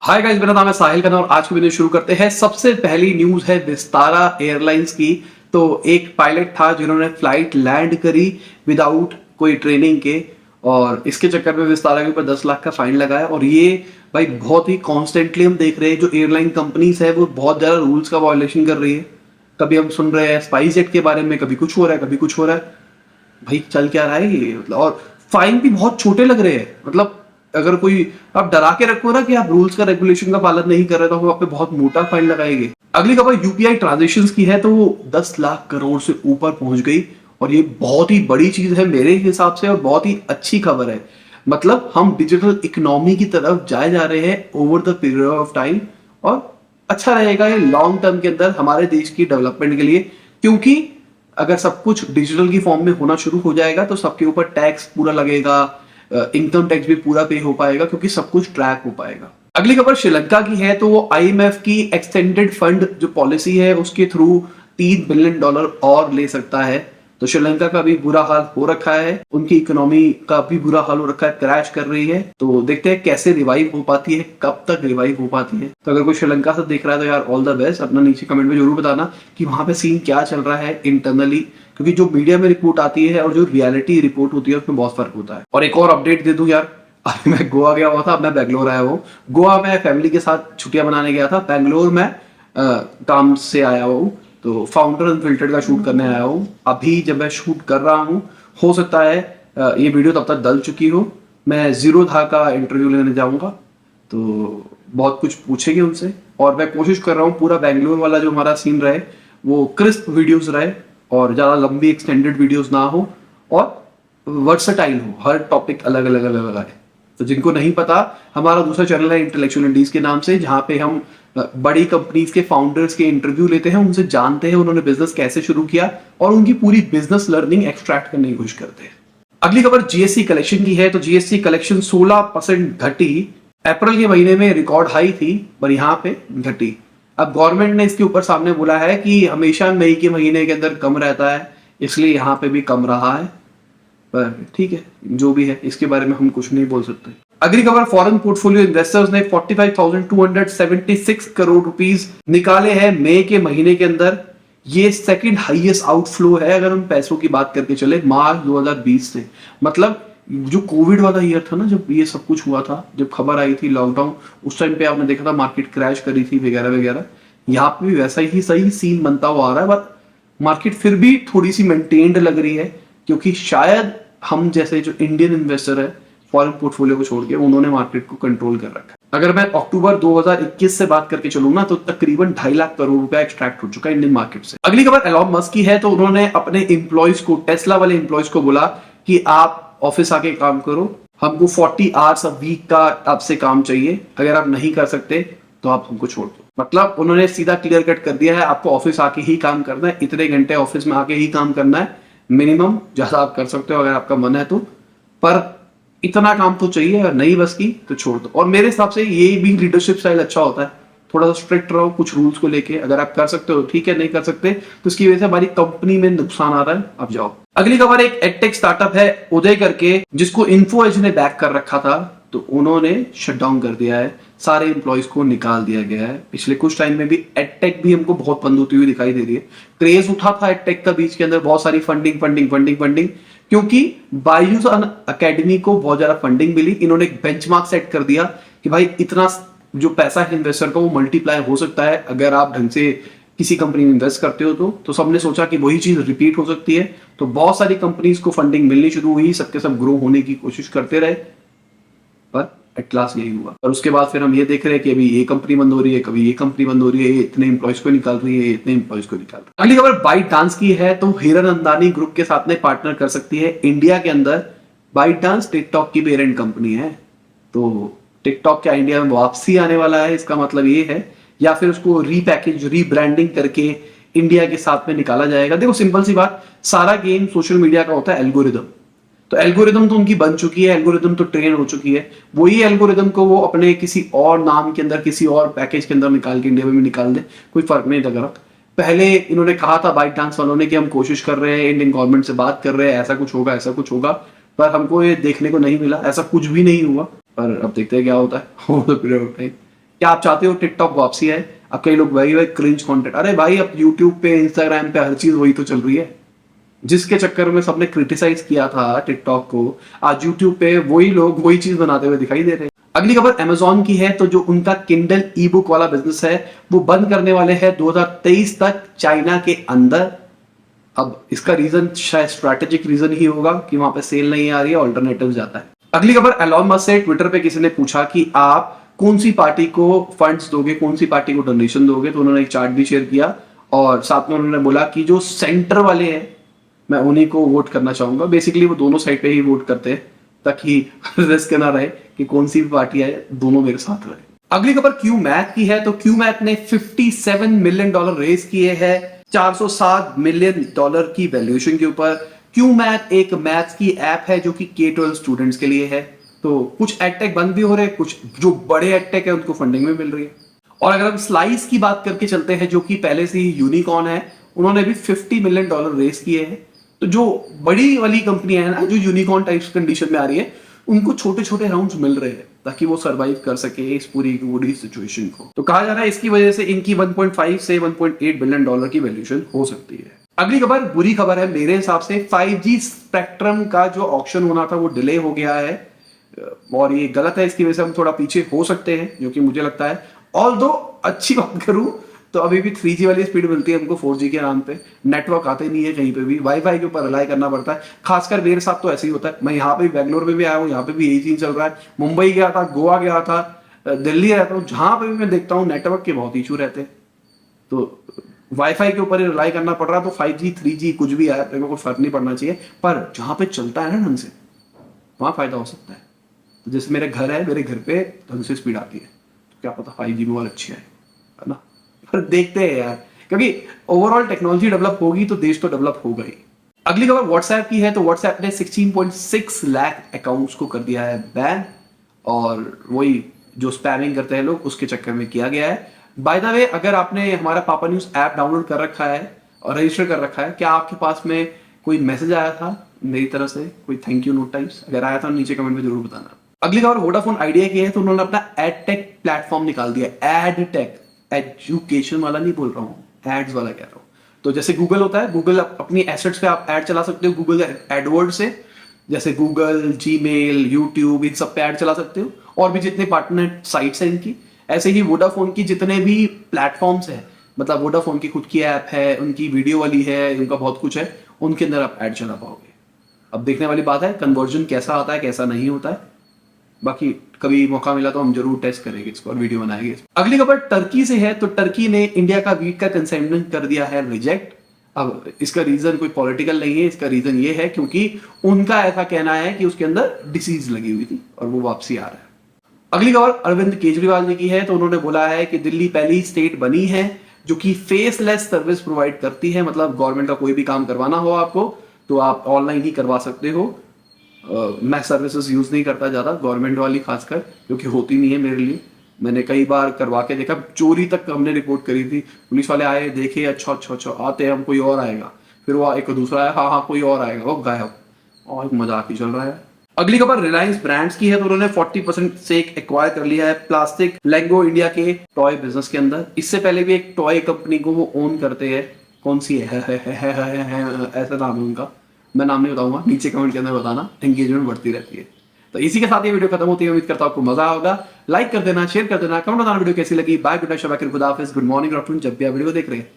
Hi guys, मेरा नाम है साहिल खन्ना और आज की वीडियो शुरू करते हैं। सबसे पहली न्यूज है विस्तारा एयरलाइंस की। तो एक पायलट था जिन्होंने फ्लाइट लैंड करी विदाउट कोई ट्रेनिंग के, और इसके चक्कर में विस्तारा के ऊपर 10 लाख का फाइन लगाया। और ये भाई बहुत ही कॉन्स्टेंटली हम देख रहे हैं जो एयरलाइन कंपनीज है वो बहुत ज्यादा रूल्स का वायलेशन कर रही है। कभी हम सुन रहे हैं स्पाइस जेट के बारे में, कभी कुछ हो रहा है, कभी कुछ हो रहा है। भाई चल क्या रहा है ये? और फाइन भी बहुत छोटे लग रहे हैं। मतलब अगर कोई आप डरा के रखो ना कि आप रूल्स का रेगुलेशन का पालन नहीं कर रहे तो वो आप पे बहुत मोटा फाइन लगाएंगे। अगली खबर यूपीआई ट्रांजेक्शंस की है, तो वो 10 लाख करोड़ से ऊपर पहुंच गई और ये बहुत ही बड़ी चीज है मेरे हिसाब से और बहुत ही अच्छी खबर है। मतलब हम डिजिटल इकोनॉमी की तरफ जाए जा रहे हैं over the period of time, और अच्छा रहेगा ये लॉन्ग टर्म के अंदर हमारे देश की डेवलपमेंट के लिए। क्योंकि अगर सब कुछ डिजिटल की फॉर्म में होना शुरू हो जाएगा तो सबके ऊपर टैक्स पूरा लगेगा, इनकम टैक्स भी पूरा पे हो पाएगा क्योंकि सब कुछ ट्रैक हो पाएगा। अगली खबर श्रीलंका की है, तो वो आईएमएफ की एक्सटेंडेड फंड जो पॉलिसी है उसके थ्रू $3 बिलियन और ले सकता है। तो श्रीलंका का भी बुरा हाल हो रखा है, उनकी इकोनॉमी का भी बुरा हाल हो रखा है, क्रैश कर रही है। तो देखते हैं कैसे रिवाइव हो पाती है, कब तक रिवाइव हो पाती है। तो अगर कोई श्रीलंका से देख रहा है तो यार ऑल द बेस्ट। अपना नीचे कमेंट में जरूर बताना कि वहां पे सीन क्या चल रहा है इंटरनली, क्योंकि जो मीडिया में रिपोर्ट आती है और जो रियलिटी रिपोर्ट होती है उसमें बहुत फर्क होता है। और एक और अपडेट दे दूं यार, अभी मैं गोवा गया हुआ था, अब मैं बेंगलोर आया हूँ। गोवा में फैमिली के साथ छुट्टियां मनाने गया था, बेंगलोर में काम से आया हूँ। तो फाउंडर अनफिल्टर्ड का शूट करने आया हूँ। अभी जब मैं शूट कर रहा हूँ हो सकता है ये वीडियो तब तक डल चुकी हो। मैं जीरो धा का इंटरव्यू लेने जाऊंगा, तो बहुत कुछ पूछेंगे उनसे। और मैं कोशिश कर रहा हूँ पूरा बेंगलोर वाला जो हमारा सीन रहे वो क्रिस्प वीडियोस रहे और ज्यादा लंबी एक्सटेंडेड वीडियोस ना हो और वर्सटाइल हो, हर टॉपिक अलग अलग अलग अलग है। तो जिनको नहीं पता, हमारा दूसरा चैनल है इंटेलेक्चुअल इंडीज के नाम से, जहां पे हम बड़ी कंपनीज के फाउंडर्स के इंटरव्यू लेते हैं, उनसे जानते हैं उन्होंने बिजनेस कैसे शुरू किया और उनकी पूरी बिजनेस लर्निंग एक्सट्रैक्ट करने की कोशिश करते हैं। अगली खबर जीएसटी कलेक्शन की है, तो जीएसटी कलेक्शन 16% घटी। अप्रैल के महीने में रिकॉर्ड हाई थी पर यहाँ पे घटी। अब गवर्नमेंट ने इसके ऊपर सामने बोला है कि हमेशा मई के महीने के अंदर कम रहता है, इसलिए यहाँ पे भी कम रहा है। पर ठीक है, जो भी है इसके बारे में हम कुछ नहीं बोल सकते। अगली खबर, फॉरेन पोर्टफोलियो इन्वेस्टर्स ने 45,276 करोड़ रुपीस निकाले हैं मई के महीने के अंदर। ये सेकंड हाईएस्ट आउटफ्लो है अगर हम पैसों की बात करके चले मार्च 2020 से। मतलब जो कोविड वाला ईयर था ना, जब ये सब कुछ हुआ था, जब खबर आई थी लॉकडाउन, उस टाइम पे आपने देखा था मार्केट क्रैश करी थी वगैरह वगैरह। यहाँ पे भी वैसा ही सही सीन बनता हुआ आ रहा है, बट मार्केट फिर भी थोड़ी सी मेंटेन्ड लग रही है क्योंकि शायद हम जैसे जो इंडियन इन्वेस्टर है फॉरेन पोर्टफोलियो को छोड़ के, उन्होंने मार्केट को कंट्रोल कर रखा है। अगर मैं अक्टूबर 2021 से बात करके चलूँ ना, तो तकरीबन 2.5 लाख करोड़ रुपया एक्सट्रैक्ट हो चुका है इंडियन मार्केट से। अगली खबर एलॉन मस्क की है, तो उन्होंने अपने एम्प्लॉयज को, टेस्ला वाले एम्प्लॉयज को बोला कि आप ऑफिस आके काम करो, हमको 40 आवर्स अ वीक का आपसे काम चाहिए, अगर आप नहीं कर सकते तो आप हमको छोड़ दो। मतलब उन्होंने सीधा क्लियर कट कर दिया है, आपको ऑफिस आके ही काम करना है, इतने घंटे ऑफिस में आके ही काम करना है मिनिमम। ज्यादा आप कर सकते हो अगर आपका मन है तो, पर इतना काम तो चाहिए, अगर नहीं बस की तो छोड़ दो। और मेरे हिसाब से ये भी लीडरशिप स्टाइल अच्छा होता है, थोड़ा सा स्ट्रिक्ट रहो कुछ रूल्स को लेके। अगर आप कर सकते हो ठीक है, नहीं कर सकते तो इसकी वजह से हमारी कंपनी में नुकसान आ रहा है, आप जाओ। अगली खबर, एक एडटेक स्टार्टअप है उदय करके, जिसको इन्फो एज ने बैक कर रखा था, तो उन्होंने शट डाउन कर दिया है, सारे एम्प्लॉयज को निकाल दिया गया है। पिछले कुछ टाइम में भी एडटेक भी हमको बहुत बंद होती हुई दिखाई दे रही है। क्रेज उठा था एडटेक का बीच के अंदर, बहुत सारी फंडिंग फंडिंग फंडिंग फंडिंग, क्योंकि बायजूस अकेडमी को बहुत ज्यादा फंडिंग मिली। इन्होंने एक बेंचमार्क सेट कर दिया कि भाई इतना जो पैसा है इन्वेस्टर का वो मल्टीप्लाई हो सकता है अगर आप ढंग से किसी कंपनी में इन्वेस्ट करते हो तो सबने सोचा कि वही चीज रिपीट हो सकती है, तो बहुत सारी कंपनीज को फंडिंग मिलनी शुरू हुई, सबके सब ग्रो होने की कोशिश करते रहे, पर एट लास्ट यही हुआ। और उसके बाद फिर हम ये देख रहे हैं कि अभी ये कंपनी बंद हो रही है, कभी ये कंपनी बंद हो रही है, इतने एम्प्लॉयज को निकाल रही है, इतने एम्प्लॉयज को निकाल रही है। अगली खबर बाइट डांस की है, तो हिरनंदानी ग्रुप के साथ में पार्टनर कर सकती है इंडिया के अंदर। बाइट डांस टिकटॉक की पेरेंट कंपनी है, तो टिकटॉक क्या इंडिया में वापसी आने वाला है, इसका मतलब ये है, या फिर उसको रीपैकेज रीब्रांडिंग करके इंडिया के साथ में निकाला जाएगा। देखो सिंपल सी बात, सारा गेम सोशल मीडिया का होता है एल्गोरिदम। तो एल्गोरिदम तो उनकी बन चुकी है, एल्गोरिदम तो ट्रेन हो चुकी है, वही एल्गोरिदम को वो अपने किसी और नाम के अंदर, किसी और पैकेज के अंदर निकाल के इंडिया में भी निकाल दे, कोई फर्क नहीं लग रहा। पहले इन्होंने कहा था बाइट डांस वालों ने कि हम कोशिश कर रहे हैं, इंडियन गवर्नमेंट से बात कर रहे हैं, ऐसा कुछ होगा ऐसा कुछ होगा, पर हमको ये देखने को नहीं मिला, ऐसा कुछ भी नहीं हुआ। पर अब देखते हैं क्या होता है। क्या आप चाहते हो टिकटॉक वापसी है? अब कई लोग वही वही क्रिंज कंटेंट, अरे भाई अब यूट्यूब पे इंस्टाग्राम पे हर चीज वही तो चल रही है। जिसके चक्कर में सबने क्रिटिसाइज किया था टिकटॉक को, आज यूट्यूब पे वही लोग वही चीज बनाते हुए दिखाई दे रहे हैं। अगली खबर अमेजोन की है, तो जो उनका किंडल ई बुक वाला बिजनेस है वो बंद करने वाले हैं 2023 तक चाइना के अंदर। अब इसका रीजन शायद स्ट्रैटेजिक रीजन ही होगा कि वहां पे सेल नहीं आ रही है, ऑल्टरनेटिव जाता है। अगली खबर एलॉन मस्क से ट्विटर पे किसी ने पूछा कि आप कौन सी पार्टी को फंड्स दोगे, कौन सी पार्टी को डोनेशन दोगे, तो उन्होंने एक चार्ट भी शेयर किया और साथ में उन्होंने बोला कि जो सेंटर वाले हैं मैं उन्हीं को वोट करना चाहूंगा। बेसिकली वो दोनों साइड पे ही वोट करते हैं ताकि रिस्क ना रहे कि कौन सी भी पार्टी आए, दोनों मेरे साथ रहे। अगली खबर क्यू मैथ की है, तो क्यू मैथ ने $57 मिलियन रेज किए हैं $407 मिलियन की वैल्यूएशन के ऊपर। क्यू मैथ एक मैथ्स की ऐप है जो कि K-12 स्टूडेंट्स के लिए है। तो कुछ एडटेक बंद भी हो रहे हैं, कुछ जो बड़े एडटेक है उनको फंडिंग भी मिल रही है। और अगर हम स्लाइस की बात करके चलते हैं जो कि पहले से ही यूनिकॉर्न है, उन्होंने भी $50 मिलियन रेज किए हैं। तो जो बड़ी वाली कंपनियां हैं ना जो यूनिकॉर्न टाइप्स कंडीशन में आ रही है, उनको छोटे छोटे राउंड्स मिल रहे हैं ताकि वो सरवाइव कर सके इस पूरी बड़ी सिचुएशन को। तो कहा जा रहा है इसकी वजह से इनकी 1.5 से 1.8 बिलियन डॉलर की वैल्यूएशन हो सकती है। अगली खबर बुरी खबर है मेरे हिसाब से, 5G स्पेक्ट्रम का जो ऑक्शन होना था वो डिले हो गया है और ये गलत है। इसकी वजह से हम थोड़ा पीछे हो सकते हैं जो कि मुझे लगता है। ऑल्दो अच्छी बात करूं तो अभी भी 3G वाली स्पीड मिलती है हमको 4G के नाम पे, नेटवर्क आते नहीं है कहीं पे भी, वाईफाई के ऊपर रिलाई करना पड़ता है। खासकर मेरे साथ तो ऐसे ही होता है। मैं यहाँ पे बेंगलोर में भी आया हूँ, यहाँ पे भी यही चीज चल रहा है। मुंबई गया था, गोवा गया था, दिल्ली रहता हूँ, जहां पे भी मैं देखता हूँ नेटवर्क के बहुत इशू रहते हैं। तो वाईफाई के ऊपर रिलाई करना पड़ रहा है। तो 5G 3G कुछ भी आया मेरे को कोई फर्क नहीं पड़ना चाहिए, पर जहां पे चलता है ना ढंग से वहां फायदा हो सकता है। तो जैसे मेरे घर है, मेरे घर पे ढंग से स्पीड आती है, तो क्या पता 5G में और अच्छी है ना। पर देखते हैं यार, क्योंकि ओवरऑल टेक्नोलॉजी डेवलप होगी तो देश तो डेवलप होगा ही। अगली खबर व्हाट्सएप की है, तो व्हाट्सएप ने 16.6 लाख अकाउंट्स को कर दिया है बैन, और वही जो स्पैमिंग करते हैं लोग उसके चक्कर में किया गया है। बाय द वे, अगर आपने हमारा पापा न्यूज ऐप डाउनलोड कर रखा है और रजिस्टर कर रखा है, क्या आपके पास में कोई मैसेज आया था मेरी तरफ से, कोई थैंक यू नोट टाइप्स? अगर आया था नीचे कमेंट में जरूर बताना। अगली खबर वोडाफोन आइडिया की है, तो उन्होंने अपना एडटेक प्लेटफॉर्म निकाल दिया। एडटेक, एजुकेशन वाला नहीं बोल रहा हूँ, एड्स वाला कह रहा हूँ। तो जैसे गूगल होता है, गूगल अपनी एसेट्स पे आप ऐड चला सकते हो गूगल एडवर्ड से, जैसे गूगल, जीमेल, यूट्यूब, इन सब पे ऐड चला सकते हो। और भी जितने पार्टनर साइट्स हैं इनकी, ऐसे ही वोडाफोन की जितने भी प्लेटफॉर्म्स हैं, मतलब वोडाफोन की खुद की ऐप है, उनकी वीडियो वाली है, उनका बहुत कुछ है, उनके अंदर आप ऐड चला पाओगे। अब देखने वाली बात है कन्वर्जन कैसा आता है कैसा नहीं होता है। बाकी कभी मौका मिला तो हम जरूर टेस्ट करेंगे इसको और वीडियो बनाएंगे। अगली खबर टर्की से है, तो टर्की ने इंडिया का वीट का कंसाइनमेंट कर दिया है रिजेक्ट। अब इसका रीजन कोई पॉलिटिकल नहीं है, इसका रीजन ये है क्योंकि उनका ऐसा कहना है कि उसके अंदर डिसीज लगी हुई थी और वो वापसी आ रहा है। अगली खबर अरविंद केजरीवाल जी की है, तो उन्होंने बोला है कि दिल्ली पहली स्टेट बनी है जो कि फेसलेस सर्विस प्रोवाइड करती है। मतलब गवर्नमेंट का कोई भी काम करवाना हो आपको तो आप ऑनलाइन ही करवा सकते हो। मैं सर्विसेज यूज नहीं करता ज्यादा, गवर्नमेंट वाली खासकर, क्योंकि होती नहीं है मेरे लिए। मैंने कई बार करवा के देखा, चोरी तक हमने रिपोर्ट करी थी। पुलिस वाले आए, देखे, अच्छा अच्छा अच्छा आते हैं हम, कोई और आएगा, फिर वो एक दूसरा आया, हाँ हाँ कोई और आएगा, वो गायब, और एक मजाक ही चल रहा है। अगली खबर रिलायंस ब्रांड्स की है, तो उन्होंने 40% स्टेक एक्वायर कर लिया है प्लास्टिक लेंगो इंडिया के टॉय बिजनेस के अंदर। इससे पहले भी एक टॉय कंपनी को वो ओन करते हैं, कौन सी है ऐसा नाम है उनका, मैं नाम नहीं बताऊंगा, नीचे कमेंट के अंदर बताना, एंगेजमेंट बढ़ती रहती है। तो इसी के साथ ये वीडियो खत्म होती है। उम्मीद करता हूं आपको मजा होगा। लाइक कर देना, शेयर कर देना, कमेंट बताना वीडियो कैसी लगी। बाय, गुड नाइट, शबा, खुदा हाफिज़, गुड मॉर्निंग, आफ्टरनून, जब भी आप वीडियो देख रहे हैं।